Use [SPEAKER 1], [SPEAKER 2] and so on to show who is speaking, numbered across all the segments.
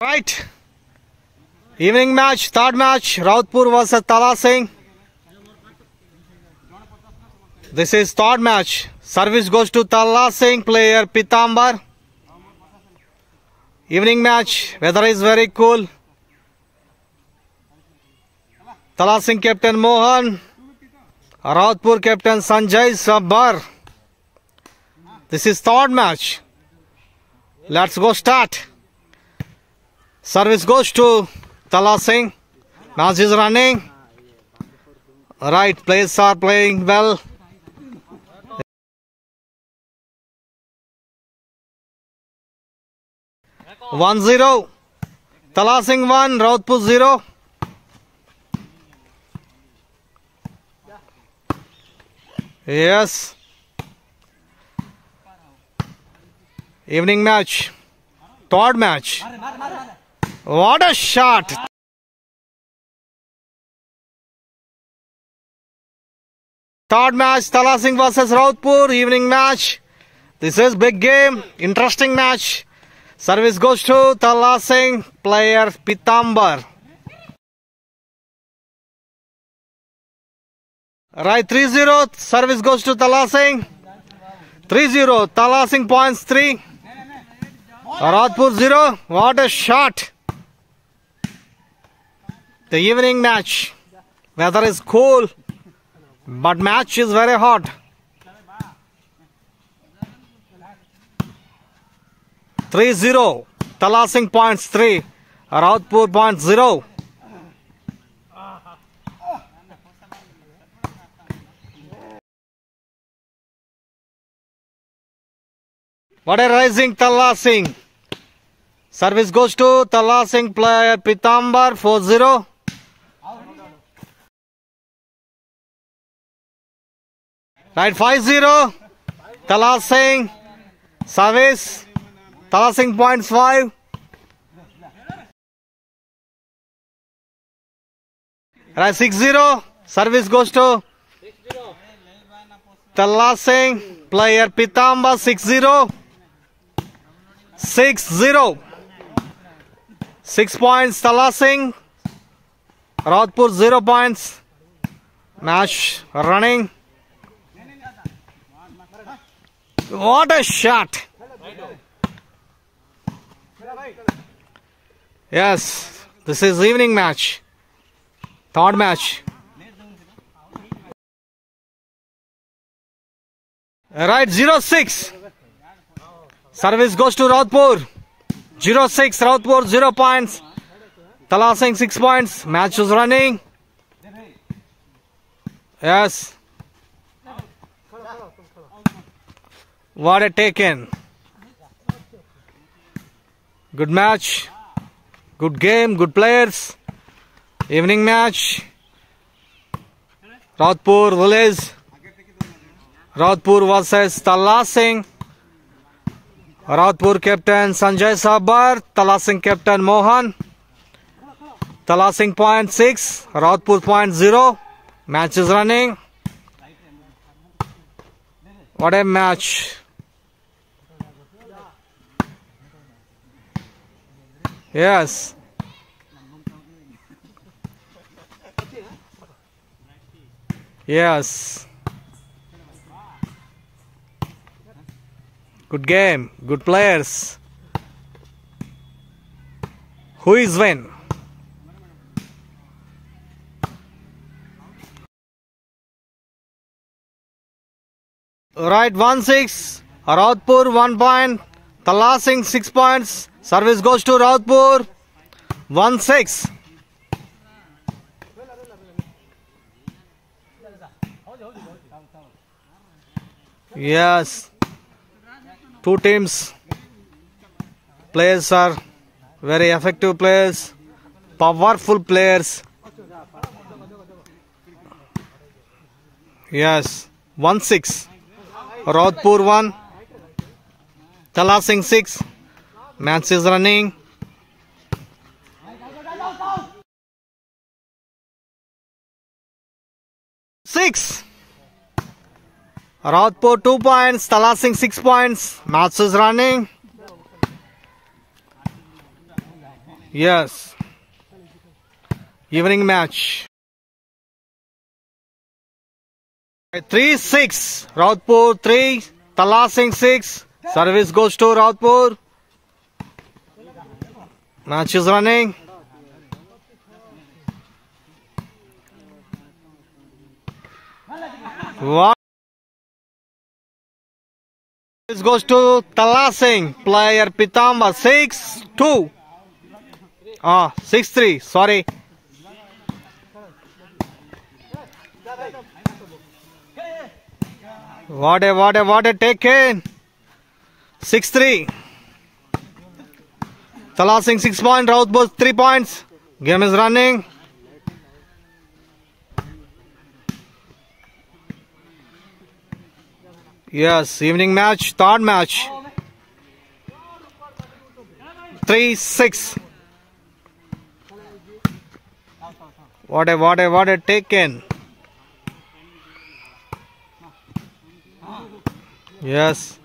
[SPEAKER 1] Right. Evening match, third match, Rautpur versus Tala Singh. This is third match. Service goes to Tala Singh, player Pitambar. Evening match, weather is very cool. Tala Singh captain Mohan, Rautpur captain Sanjay Sabbar. This is third match. Let's go start. Service goes to Tala Singh. Match is running. Right, players are playing well. One zero. Tala Singh 1, Rautpur 0. Yes. Evening match. Third match. What a shot. Third match, Tala Singh versus Rautpur. Evening match. This is big game. Interesting match. Service goes to Tala Singh, player Pitambar. Right, 3-0. Service goes to Tala Singh. 3-0. Tala Singh points 3. Rautpur 0. What a shot. The evening match. Weather is cool, but match is very hot. 3-0. Tala Singh points 3. Rautpur points 0. What a rising Tala Singh. Service goes to Tala Singh, player Pitambar 4-0. Right, 5-0. Tala Singh. Service. Tala Singh points 5. Right, 6-0. Service goes to Tala Singh, player Pitambar 6-0. 6-0. 6 points Tala Singh. Rautpur 0 points. Match running. What a shot. Yes, this is evening match. Third match. Right, 0-6. Service goes to Rautpur. 0-6. Rautpur 0 points. Tala Singh 6 points. Match is running. Yes. What a take-in. Good match. Good game. Good players. Evening match. Rautpur village. Rautpur versus Tala Singh. Rautpur captain Sanjay Sabbar. Tala Singh captain Mohan. Tala Singh point 6. Rautpur point 0. Match is running. What a match. Yes. Yes. Good game. Good players. Who is win? Right, 1-6. Rautpur 1 point. Tala Singh 6 points. Service goes to Rautpur. 1-6. Yes. Two teams. Players are very effective players. Powerful players. Yes. 1-6. Rautpur 1. Tala Singh 6. Match is running. Six. Rautpur 2 points. Tala Singh 6 points. Match is running. Yes. Evening match. 3-6. Rautpur 3. Tala Singh 6. Service goes to Rautpur. Match is running. What? This goes to Tala Singh. Player Pitamba 6-2. 6-3. Sorry. What a take in. 6-3. Tala Singh 6 points. Rautpur 3 points. Game is running. Yes, evening match, third match. 3-6. What a take in. Yes.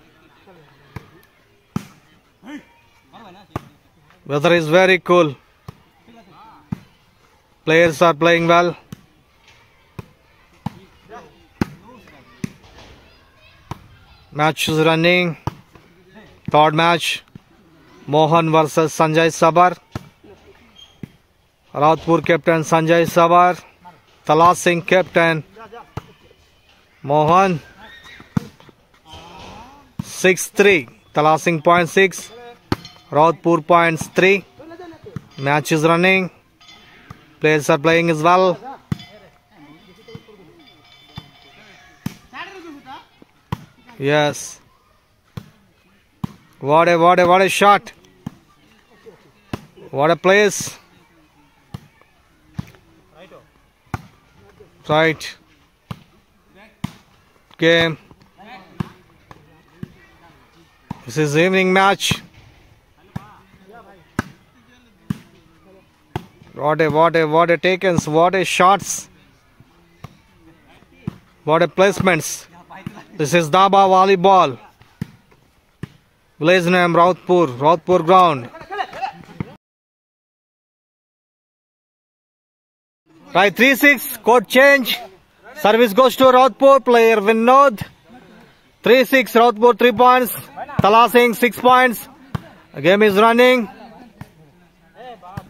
[SPEAKER 1] Weather is very cool. Players are playing well. Match is running. Third match. Mohan versus Sanjay Sabar. Rautpur captain Sanjay Sabar. Tala Singh captain Mohan. 6-3. Tala Singh points 6. Rautpur points 3. Match is running. Players are playing as well. Yes. What a shot. What a place. Right. Game. This is evening match. What a takens. What a shots. What a placements. This is Daba volleyball. Village name Rautpur ground. Right, 3-6, court change. Service goes to Rautpur, player Vinod. 3-6, Rautpur 3 points. Tala Singh 6 points. The game is running.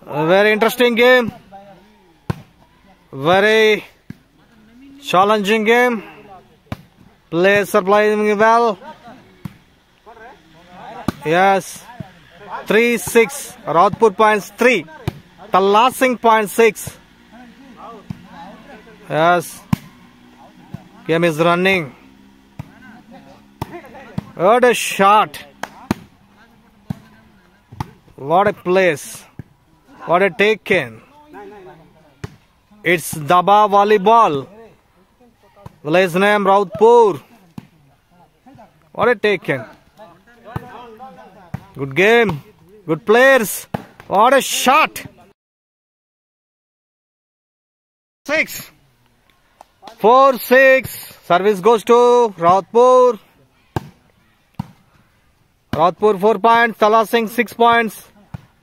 [SPEAKER 1] A very interesting game. Very challenging game. Players are playing well. Yes. 3-6. Rautpur points 3. Tala Singh points 6. Yes. Game is running. What a shot. What a place. What a take in. It's Daba volleyball. Village name Rautpur. What a take in. Good game. Good players. What a shot. 6. 4-6. Service goes to Rautpur. Rautpur 4 points. Tala Singh 6 points.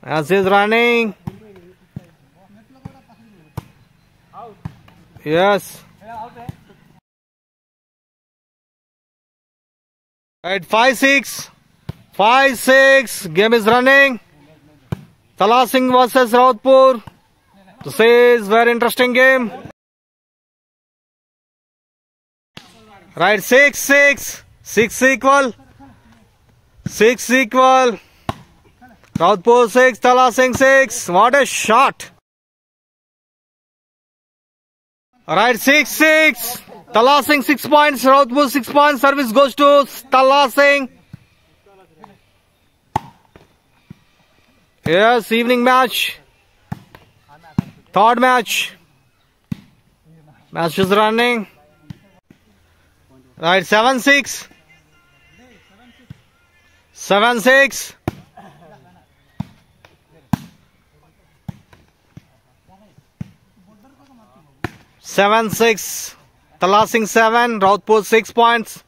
[SPEAKER 1] As is running. Yes. At 5-6. 5-6. Game is running. Tala Singh versus Rautpur. This is very interesting game. Right, 6-6. 6 equal. 6 equal. Rautpur 6, Tala Singh 6. What a shot. Right, 6-6. Tala Singh 6 points. Rautpur 6 points. Service goes to Tala Singh. Yes, evening match. Third match. Match is running. Right, 7-6. 7-6. 7-6. Tala Singh 7. Rautpur 6 points.